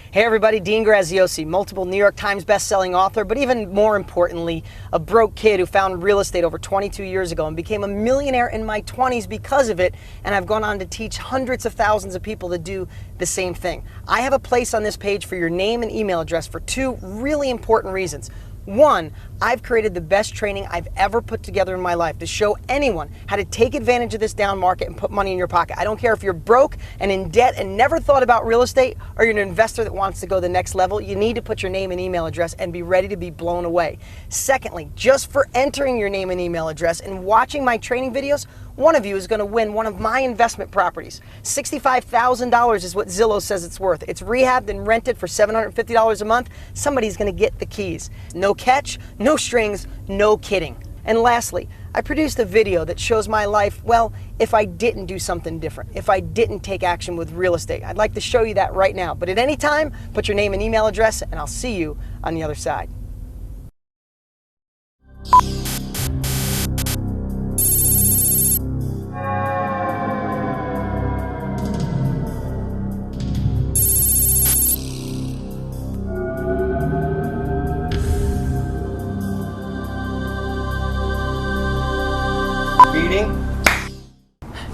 Hey everybody, Dean Graziosi, multiple New York Times best-selling author, but even more importantly, a broke kid who found real estate over 22 years ago and became a millionaire in my 20s because of it, and I've gone on to teach hundreds of thousands of people to do the same thing. I have a place on this page for your name and email address for two really important reasons. One, I've created the best training I've ever put together in my life to show anyone how to take advantage of this down market and put money in your pocket. I don't care if you're broke and in debt and never thought about real estate, or you're an investor that wants to go the next level. You need to put your name and email address and be ready to be blown away. Secondly, just for entering your name and email address and watching my training videos, one of you is going to win one of my investment properties. $65,000 is what Zillow says it's worth. It's rehabbed and rented for $750 a month. Somebody's going to get the keys. No catch, no strings, no kidding. And lastly, I produced a video that shows my life, well, if I didn't do something different, if I didn't take action with real estate. I'd like to show you that right now. But at any time, put your name and email address, and I'll see you on the other side.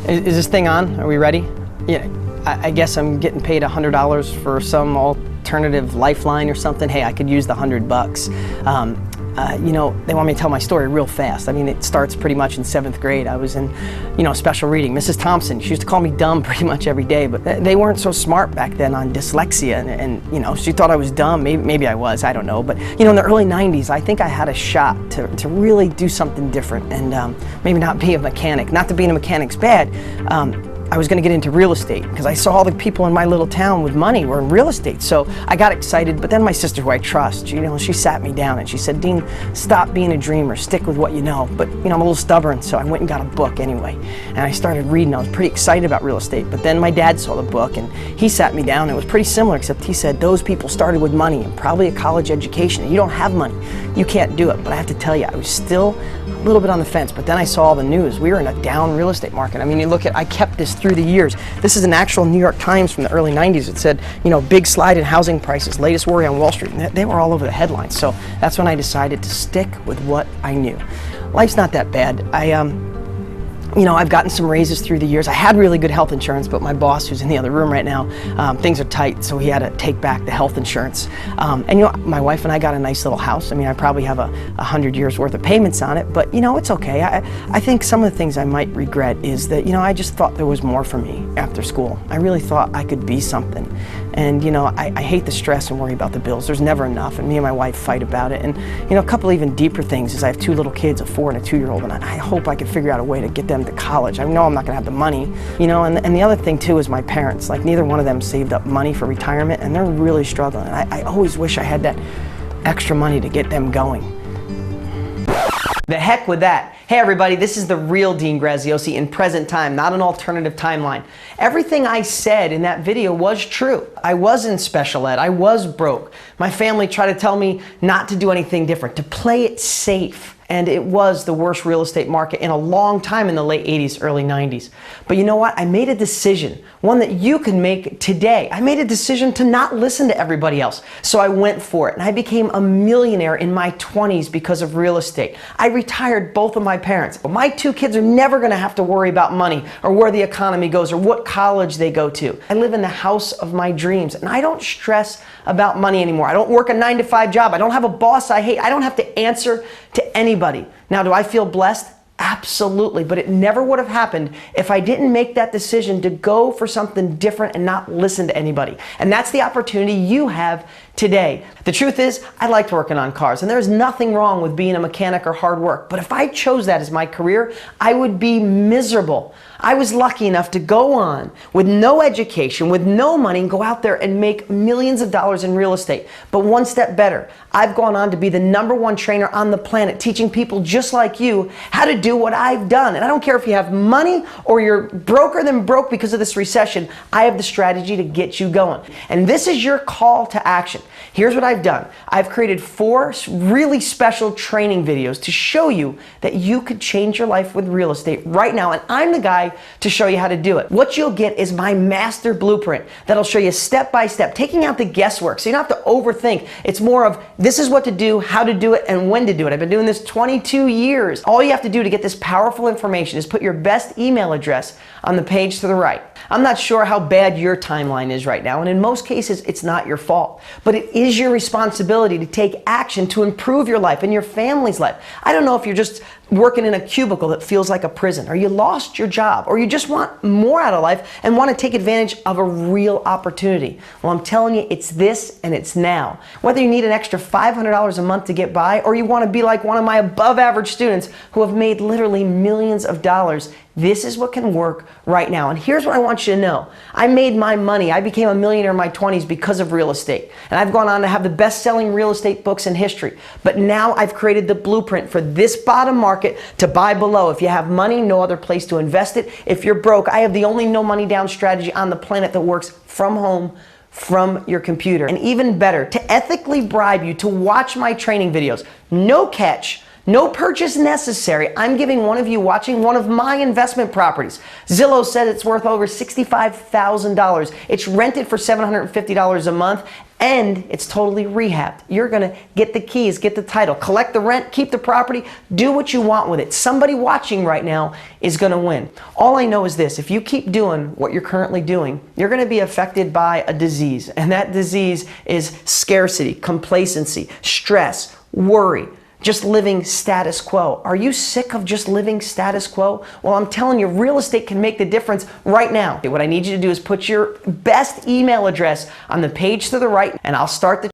Is this thing on? Are we ready? Yeah, I guess I'm getting paid $100 for some alternative lifeline or something. Hey, I could use the $100. You know, they want me to tell my story real fast. I mean, it starts pretty much in 7th grade. I was in, special reading. Mrs. Thompson, she used to call me dumb pretty much every day, but they weren't so smart back then on dyslexia, and she thought I was dumb. Maybe I was, I don't know. But, in the early 90s, I think I had a shot to really do something different and maybe not be a mechanic. Not that being a mechanic's bad. I was going to get into real estate because I saw all the people in my little town with money were in real estate. So I got excited, but then my sister, who I trust, she sat me down and she said, Dean, stop being a dreamer, stick with what you know. But I'm a little stubborn, so I went and got a book anyway. And I started reading. I was pretty excited about real estate, but then my dad saw the book and he sat me down. It was pretty similar, except he said, those people started with money and probably a college education, and you don't have money. You can't do it. But I have to tell you, I was still a little bit on the fence, but then I saw all the news. We were in a down real estate market. I mean, I kept this through the years. This is an actual New York Times from the early 90s. It said, big slide in housing prices, latest worry on Wall Street. And they were all over the headlines. So that's when I decided to stick with what I knew. Life's not that bad. I've gotten some raises through the years. I had really good health insurance, but my boss, who's in the other room right now, things are tight, so he had to take back the health insurance. My wife and I got a nice little house. I mean, I probably have 100 years worth of payments on it, but it's okay. I think some of the things I might regret is that, I just thought there was more for me after school. I really thought I could be something. And, I hate the stress and worry about the bills. There's never enough, and me and my wife fight about it. And, a couple even deeper things is I have 2 little kids, a 4 and a 2-year-old, and I hope I could figure out a way to get them to college. I know I'm not gonna have the money, and the other thing too is my parents. Like, neither one of them saved up money for retirement, and they're really struggling. And I always wish I had that extra money to get them going. The heck with that. Hey everybody, this is the real Dean Graziosi in present time, not an alternative timeline. Everything I said in that video was true. I was in special ed, I was broke. My family tried to tell me not to do anything different, to play it safe. And it was the worst real estate market in a long time in the late 80s, early 90s. But you know what? I made a decision, one that you can make today. I made a decision to not listen to everybody else. So I went for it, and I became a millionaire in my 20s because of real estate. I retired both of my parents. My 2 kids are never gonna have to worry about money or where the economy goes or what college they go to. I live in the house of my dreams, and I don't stress about money anymore. I don't work a 9-to-5 job. I don't have a boss I hate. I don't have to answer to anybody. Now, do I feel blessed? Absolutely, but it never would have happened if I didn't make that decision to go for something different and not listen to anybody. And that's the opportunity you have today. The truth is, I liked working on cars, and there's nothing wrong with being a mechanic or hard work, but if I chose that as my career, I would be miserable. I was lucky enough to go on with no education, with no money, and go out there and make millions of dollars in real estate. But one step better, I've gone on to be the #1 trainer on the planet, teaching people just like you how to do what I've done. And I don't care if you have money or you're broker than broke because of this recession, I have the strategy to get you going. And this is your call to action. Here's what I've done. I've created 4 really special training videos to show you that you could change your life with real estate right now. And I'm the guy guy to show you how to do it. What you'll get is my master blueprint that'll show you step by step, taking out the guesswork so you don't have to overthink. It's more of this is what to do, how to do it, and when to do it. I've been doing this 22 years. All you have to do to get this powerful information is put your best email address on the page to the right. I'm not sure how bad your timeline is right now, and in most cases, it's not your fault. But it is your responsibility to take action to improve your life and your family's life. I don't know if you're just working in a cubicle that feels like a prison, or you lost your job, or you just want more out of life and want to take advantage of a real opportunity. Well, I'm telling you, it's this and it's now. Whether you need an extra $500 a month to get by, or you want to be like one of my above average students who have made literally millions of dollars, this is what can work right now. And here's what I want you to know. I made my money. I became a millionaire in my 20s because of real estate. And I've gone on to have the best-selling real estate books in history. But now I've created the blueprint for this bottom market to buy below. If you have money, no other place to invest it. If you're broke, I have the only no money down strategy on the planet that works from home, from your computer. And even better, to ethically bribe you to watch my training videos. No catch. No purchase necessary. I'm giving one of you watching one of my investment properties. Zillow said it's worth over $65,000. It's rented for $750 a month, and it's totally rehabbed. You're gonna get the keys, get the title, collect the rent, keep the property, do what you want with it. Somebody watching right now is gonna win. All I know is this: if you keep doing what you're currently doing, you're gonna be affected by a disease, and that disease is scarcity, complacency, stress, worry. Just living status quo. Are you sick of just living status quo? Well, I'm telling you, real estate can make the difference right now. What I need you to do is put your best email address on the page to the right, and I'll start the